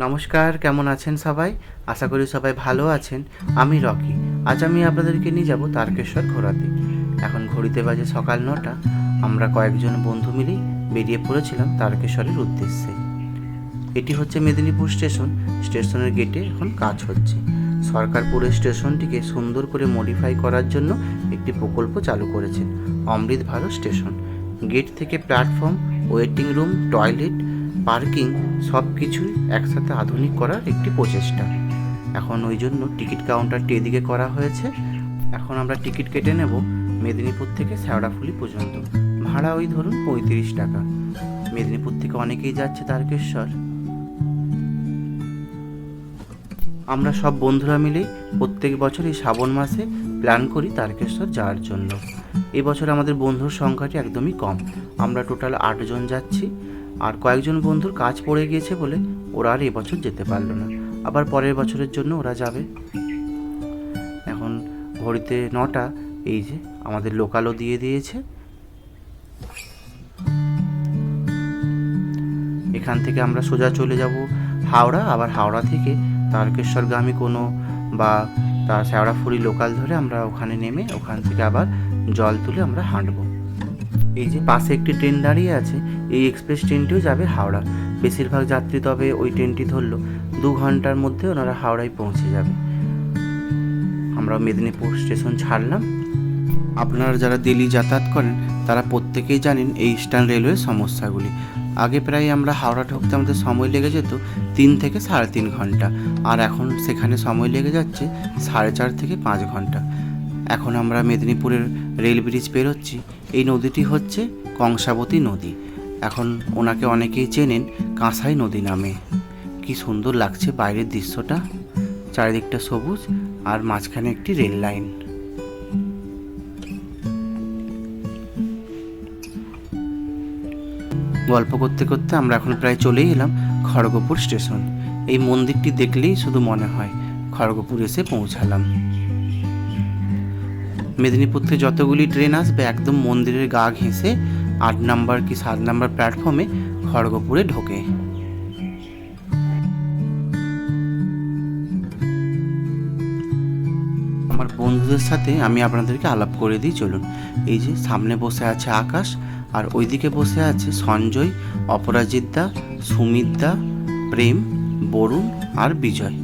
নমস্কার, কেমন আছেন সবাই? আশা করি সবাই ভালো আছেন। আমি রকি। আজ আমি আপনাদেরকে নিয়ে যাব তারকেশ্বর ঘোরাতে। এখন ঘড়িতে বাজে সকাল 9টা। আমরা কয়েকজন বন্ধু মিলেই বেরিয়ে পড়েছিলাম তারকেশ্বরের উদ্দেশ্যে। এটি হচ্ছে মেদিনীপুর স্টেশন। স্টেশনের গেটে এখন কাজ হচ্ছে। সরকার পুরো স্টেশনটিকে সুন্দর করে মডিফাই করার জন্য একটি প্রকল্প চালু করেছেন, অমৃত ভারত স্টেশন। গেট থেকে platform, waiting room, toilet, parking সব কিছুই একসাথে আধুনিক করার একটি প্রচেষ্টা। এখন ওই জন্য টিকিট কাউন্টারটি এদিকে করা হয়েছে। এখন আমরা টিকিট কেটে নেব মেদিনীপুর থেকে শেওড়াফুলি পর্যন্ত। ভাড়া ওই ধরুন 35 টাকা। মেদিনীপুর থেকে অনেকেই যাচ্ছে তারকেশ্বর। আমরা সব বন্ধুরা মিলেই প্রত্যেক বছর এই শ্রাবণ মাসে প্ল্যান করি তারকেশ্বর যাওয়ার জন্য। এবছর আমাদের বন্ধুর সংখ্যাটি একদমই কম। আমরা টোটাল 8 জন যাচ্ছি। আর কয়েকজন বন্ধুর কাজ পড়ে গিয়েছে বলে ওরা আর এবছর যেতে পারলো না। আবার পরের বছরের জন্য ওরা যাবে। এখন ঘড়িতে 9টা। এই যে আমাদের লোকালও দিয়ে দিয়েছে। এখান থেকে আমরা সোজা চলে যাব হাওড়া। আবার হাওড়া থেকে তারকেশ্বরগামী কোনো বা তার শেওড়াফুলি লোকাল ধরে আমরা ওখানে নেমে ওখান থেকে আবার জল তুলে আমরা হাঁটবো। এই যে পাশে একটি ট্রেন দাঁড়িয়ে আছে, এই এক্সপ্রেস ট্রেনটিও যাবে হাওড়া। বেশিরভাগ যাত্রী তবে ওই ট্রেনটি ধরলো। 2 ঘন্টার মধ্যে ওনারা হাওড়ায় পৌঁছে যাবে। আমরা মেদিনীপুর স্টেশন ছাড়লাম। আপনারা যারা দিল্লি যাতায়াত করেন তারা প্রত্যেকেই জানেন এই ইস্টার্ন রেলওয়ের সমস্যাগুলি। আগে প্রায় আমরা হাওড়া ঢুকতে আমাদের সময় লেগে যেত 3 থেকে 3.5 ঘন্টা, আর এখন সেখানে সময় লেগে যাচ্ছে 4.5 থেকে 5 ঘন্টা। এখন আমরা মেদিনীপুরের রেল ব্রিজ পেরোচ্ছি। এই নদীটি হচ্ছে কংসাবতী নদী। এখন ওনাকে অনেকেই চেনেন কাঁসাই নদী নামে। কি সুন্দর লাগছে বাইরের দৃশ্যটা, চারিদিকটা সবুজ আর মাঝখানে একটি রেল লাইন। গল্প করতে করতে আমরা এখন প্রায় চলেই এলাম খড়গপুর স্টেশন। এই মন্দিরটি দেখলেই শুধু মনে হয় খড়গপুর এসে পৌঁছালাম। মেদিনীপুর থেকে যতগুলি ট্রেন আসবে একদম মন্দিরের গা ঘেঁষে 8 নম্বর কি 7 নম্বর প্ল্যাটফর্মে খড়গপুরে ঢোকে। আমার বন্ধুদের সাথে আমি আপনাদেরকে আলাপ করে দিই, চলুন। এই যে সামনে বসে আছে আকাশ, আর ওইদিকে বসে আছে সঞ্জয়, অপরাজিতা, সুমিতদা, প্রেম, বরুণ আর বিজয়।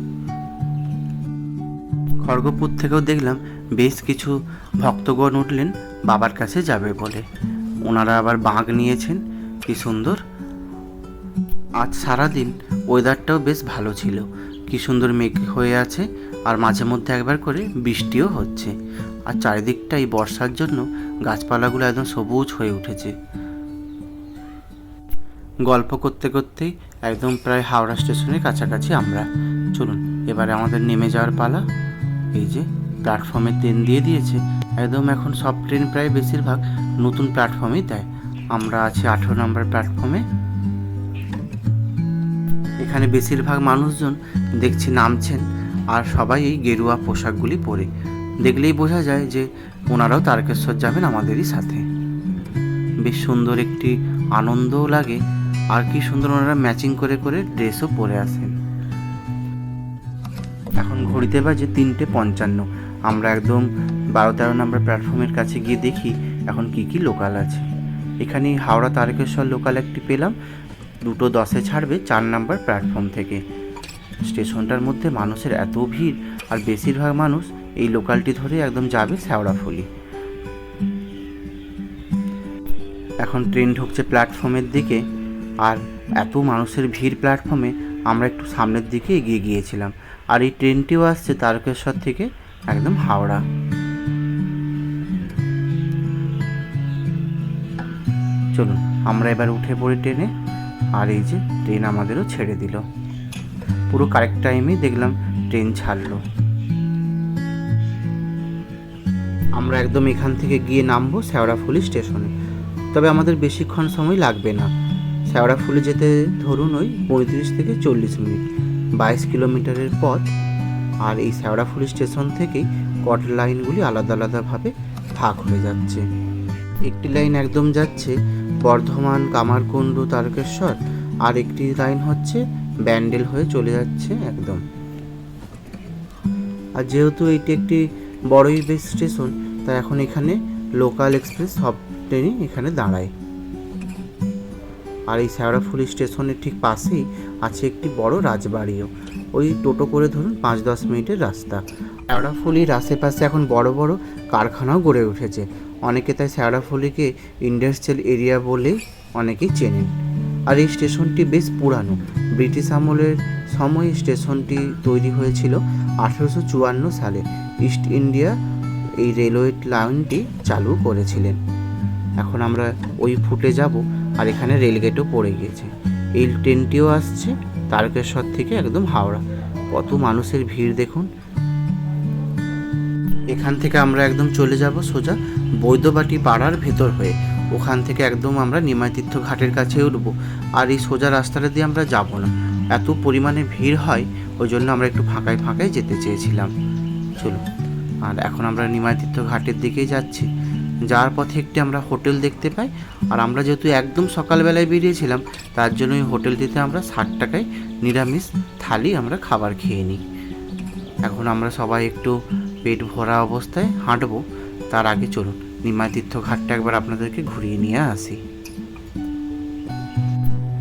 খড়গপুর থেকেও দেখলাম বেশ কিছু ভক্তগণ উঠলেন বাবার কাছে যাবে বলে। ওনারা আবার বাঁক নিয়েছেন। কি সুন্দর। আজ সারাদিন ওয়েদারটাও বেশ ভালো ছিল। কি সুন্দর মেঘ হয়ে আছে, আর মাঝে মধ্যে একবার করে বৃষ্টিও হচ্ছে। আর চারিদিকটা এই বর্ষার জন্য গাছপালাগুলো একদম সবুজ হয়ে উঠেছে। গল্প করতে করতেই একদম প্রায় হাওড়া স্টেশনের কাছাকাছি আমরা। চলুন এবারে আমাদের নেমে যাওয়ার পালা। এই যে প্ল্যাটফর্মে ট্রেন দিয়ে দিয়েছে একদম। এখন সব ট্রেন প্রায় বেশিরভাগ নতুন প্ল্যাটফর্মেই দেয়। আমরা আছি 18 নম্বর প্ল্যাটফর্মে। এখানে বেশিরভাগ মানুষজন দেখছি নামছেন, আর সবাই এই গেরুয়া পোশাকগুলি পরে। দেখলেই বোঝা যায় যে ওনারাও তারকেশ্বর যাবেন আমাদেরই সাথে। বেশ সুন্দর একটি আনন্দও লাগে। আর কি সুন্দর ওনারা ম্যাচিং করে করে ড্রেসও পরে আসেন। এখন ঘড়িতে বাজে 3:55। আমরা একদম 12-13 নম্বর প্ল্যাটফর্মের কাছে গিয়ে দেখি এখন কি কি লোকাল আছে। এখানে হাওড়া তারকেশ্বর লোকাল একটি পেলাম। 2:10 ছাড়বে 4 নম্বর প্ল্যাটফর্ম থেকে। স্টেশনটার মধ্যে মানুষের এত ভিড়, আর বেশিরভাগ মানুষ এই লোকালটি ধরে একদম যাবে শেওড়াফুলি। এখন ট্রেন ঢুকছে প্ল্যাটফর্মের দিকে, আর এত মানুষের ভিড় প্ল্যাটফর্মে আমরা একটু সামনের দিকে এগিয়ে গিয়েছিলাম। আর এই ট্রেনটিও আসছে তারকেশ্বর থেকে একদম হাওড়া। চলুন আমরা এবার উঠে পড়ি ট্রেনে। আর এই যে ট্রেন আমাদেরও ছেড়ে দিল। পুরো কারেক্ট টাইমেই দেখলাম ট্রেন ছাড়লো। আমরা একদম এখান থেকে গিয়ে নামবো শেওড়াফুলি স্টেশনে। তবে আমাদের বেশিক্ষণ সময় লাগবে না। শেওড়াফুলি যেতে ধরুন ওই 35 থেকে 40 মিনিট, 22 কিলোমিটারের পথ। আর এই শেওড়াফুলি স্টেশন থেকেই কট লাইনগুলি আলাদা আলাদাভাবে ভাগ হয়ে যাচ্ছে। একটি লাইন একদম যাচ্ছে বর্ধমান, কামারকুণ্ডু, তারকেশ্বর, আর একটি লাইন হচ্ছে ব্যান্ডেল হয়ে চলে যাচ্ছে একদম। আর যেহেতু এইটি একটি বড়ই বেশ স্টেশন, তাই এখন এখানে লোকাল এক্সপ্রেস সব ট্রেনই এখানে দাঁড়ায়। আর এই শেওড়াফুলি স্টেশনের ঠিক পাশেই আছে একটি বড় রাজবাড়িও। ওই টোটো করে ধরুন 5-10 মিনিটের রাস্তা। শেওড়াফুলির আশেপাশে এখন বড় বড় কারখানাও গড়ে উঠেছে। অনেকে তাই শেওড়াফুলিকে ইন্ডাস্ট্রিয়াল এরিয়া বলেই অনেকেই চেনেন। আর এই স্টেশনটি বেশ পুরানো। ব্রিটিশ আমলের সময় স্টেশনটি তৈরি হয়েছিল 1854 সালে। ইস্ট ইন্ডিয়া এই রেলওয়ে লাইনটি চালু করেছিলেন। এখন আমরা ওই ফুটে যাব। আর এখানে রেলগেটও পড়ে গিয়েছে। এই ট্রেনটিও আসছে তারকেশ্বর থেকে একদম হাওড়া। কত মানুষের ভিড় দেখুন। এখান থেকে আমরা একদম চলে যাব সোজা বৈদ্যবাটি পাড়ার ভেতর হয়ে। ওখান থেকে একদম আমরা নিমাইতীর্থ ঘাটের কাছে উঠবো। আর এই সোজা রাস্তাটা দিয়ে আমরা যাব না, এত পরিমাণে ভিড় হয়, ওই জন্য আমরা একটু ফাঁকায় ফাঁকায় যেতে চেয়েছিলাম। চলো, আর এখন আমরা নিমাইতীর্থ ঘাটের দিকেই যাচ্ছি। যাওয়ার পথে একটি আমরা হোটেল দেখতে পাই। আর আমরা যেহেতু একদম সকালবেলায় বেরিয়েছিলাম, তার জন্য ওই হোটেলটিতে আমরা 60 টাকায় নিরামিষ থালি আমরা খাবার খেয়ে নিই। এখন আমরা সবাই একটু পেট ভরা অবস্থায় হাঁটবো। তার আগে চলুন নিমাইতীর্থ ঘাটটা একবার আপনাদেরকে ঘুরিয়ে নিয়ে আসি।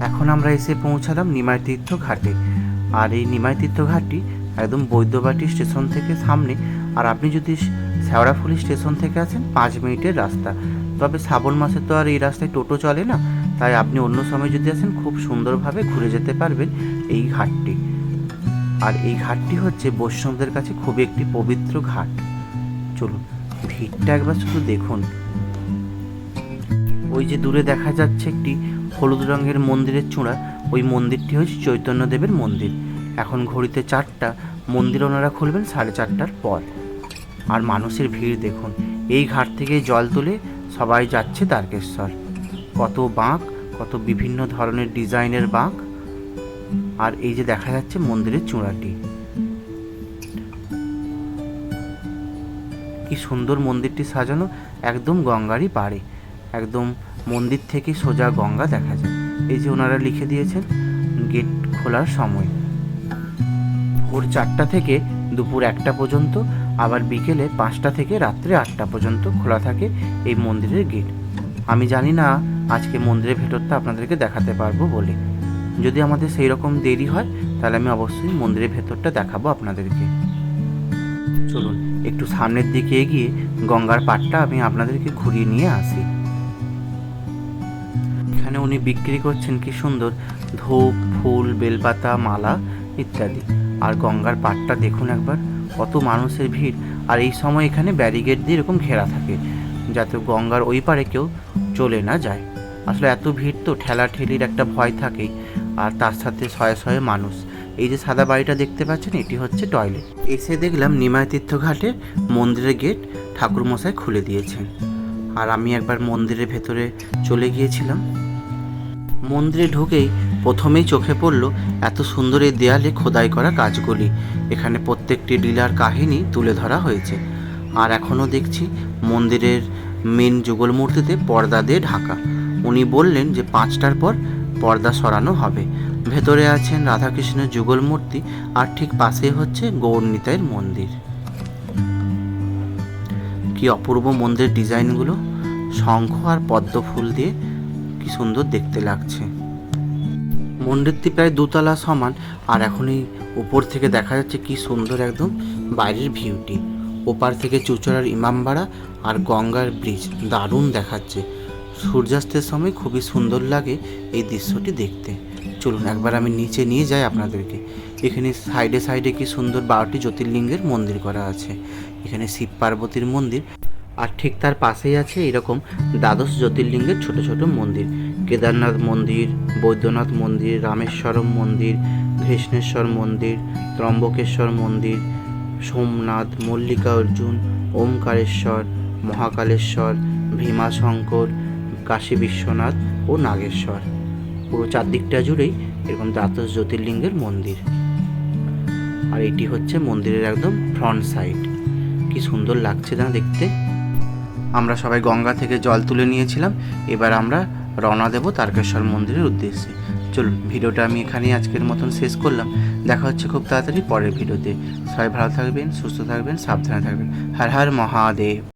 এখন আমরা এসে পৌঁছালাম নিমাইতীর্থ ঘাটে। আর এই নিমাইতীর্থ ঘাটটি একদম বৈদ্যবাটি স্টেশন থেকে সামনে। আর আপনি যদি শেওড়াফুলি স্টেশন থেকে আসেন 5 মিনিটের রাস্তা। তবে শ্রাবণ মাসে তো আর এই রাস্তায় টোটো চলে না, তাই আপনি অন্য সময় যদি আসেন খুব সুন্দরভাবে ঘুরে যেতে পারবেন এই ঘাটটি। আর এই ঘাটটি হচ্ছে বৈষ্ণবদের কাছে খুবই একটি পবিত্র ঘাট। চলুন ভিড়টা একবার শুধু দেখুন। ওই যে দূরে দেখা যাচ্ছে একটি হলুদ রঙের মন্দিরের চূড়া, ওই মন্দিরটি হচ্ছে চৈতন্যদেবের মন্দির। এখন ঘড়িতে 4টা, মন্দির ওনারা খুলবেন 4:30টার পর। আর মানুষের ভিড় দেখুন। এই ঘাট থেকে জল তুলে সবাই যাচ্ছে তারকেশ্বর। কত বাঁক, কত বিভিন্ন ধরনের ডিজাইনের বাঁক। আর এই যে দেখা যাচ্ছে মন্দিরের চূড়াটি, কি সুন্দর মন্দিরটি সাজানো, একদম গঙ্গারই পাড়ে। একদম মন্দির থেকে সোজা গঙ্গা দেখা যায়। এই যে ওনারা লিখে দিয়েছেন গেট খোলার সময় ভোর 4টা থেকে দুপুর 1টা পর্যন্ত, আবার বিকেলে 5টা থেকে রাত্রে 8টা পর্যন্ত খোলা থাকে এই মন্দিরের গেট। আমি জানি না আজকে মন্দিরের ভেতরটা আপনাদেরকে দেখাতে পারবো বলে। যদি আমাদের সেই রকম দেরি হয় তাহলে আমি অবশ্যই মন্দিরের ভেতরটা দেখাবো আপনাদেরকে। চলুন একটু সামনের দিকে এগিয়ে গঙ্গার পাড়টা আমি আপনাদেরকে ঘুরিয়ে নিয়ে আসি। এখানে উনি বিক্রি করছেন কি সুন্দর ধূপ, ফুল, বেলপাতা, মালা ইত্যাদি। আর গঙ্গার পাড়টা দেখুন একবার, কত মানুষের ভিড়। আর এই সময় এখানে ব্যারিকেড দিয়ে এরকম ঘেরা থাকে, যাতে গঙ্গার ওই পারে কেউ চলে না যায়। আসলে এত ভিড় তো ঠেলাঠেলির একটা ভয় থাকেই। আর তার সাথে শয়ে শয়ে মানুষ। এই যে সাদা বাড়িটা দেখতে পাচ্ছেন, এটি হচ্ছে টয়লেট। এসে দেখলাম নিমাইতীর্থ ঘাটের মন্দিরের গেট ঠাকুরমশাই খুলে দিয়েছেন। আর আমি একবার মন্দিরের ভেতরে চলে গিয়েছিলাম। মন্দিরে ঢুকেই প্রথমেই চোখে পড়ল এত সুন্দর এই দেয়ালে খোদাই করা কাজগুলি। এখানে প্রত্যেকটি লীলার কাহিনী তুলে ধরা হয়েছে। আর এখনও দেখছি মন্দিরের মেন যুগল মূর্তিতে পর্দা দিয়ে ঢাকা। উনি বললেন যে 5টার পর পর্দা সরানো হবে। ভেতরে আছেন রাধাকৃষ্ণের যুগল মূর্তি, আর ঠিক পাশেই হচ্ছে গৌরনিতাইয়ের মন্দির। কি অপূর্ব মন্দিরের ডিজাইনগুলো, শঙ্খ আর পদ্ম ফুল দিয়ে কি সুন্দর দেখতে লাগছে। মন্দিরটি প্রায় 2তলা সমান। আর এখন এই উপর থেকে দেখা যাচ্ছে কি সুন্দর একদম বাইরের ভিউটি। ওপার থেকে চুচড়ার ইমামবাড়া আর গঙ্গার ব্রিজ দারুণ দেখাচ্ছে। সূর্যাস্তের সময় খুবই সুন্দর লাগে এই দৃশ্যটি দেখতে। চলুন একবার আমি নিচে নিয়ে যাই আপনাদেরকে। এখানে সাইডে সাইডে কি সুন্দর 12টি জ্যোতির্লিঙ্গের মন্দির করা আছে। এখানে শিব পার্বতীর মন্দির, আর ঠিক তার পাশেই আছে এরকম 12 জ্যোতির্লিঙ্গের ছোট ছোট মন্দির। কেদারনাথ মন্দির, বৈদ্যনাথ মন্দির, রামেশ্বরম মন্দির, ঘৃষ্ণেশ্বর মন্দির, ত্রম্বকেশ্বর মন্দির, সোমনাথ, মল্লিকা অর্জুন, ওমকারেশ্বর, মহাকালেশ্বর, ভীমাশঙ্কর, কাশী বিশ্বনাথ ও নাগেশ্বর। পুরো চারদিকটা জুড়েই এরকম 12 জ্যোতির্লিঙ্গের মন্দির। আর এটি হচ্ছে মন্দিরের একদম ফ্রন্ট সাইড। কি সুন্দর লাগছে না দেখতে। আমরা সবাই গঙ্গা থেকে জল তুলে নিয়েছিলাম। এবার আমরা রওনা দেব তারকেশ্বর মন্দিরের উদ্দেশ্যে। চলুন ভিডিওটা আমি এখানেই আজকের মতন শেষ করলাম। দেখা হচ্ছে খুব তাড়াতাড়ি পরের ভিডিওতে। সবাই ভালো থাকবেন, সুস্থ থাকবেন, সাবধানে থাকবেন। হর হর মহাদেব।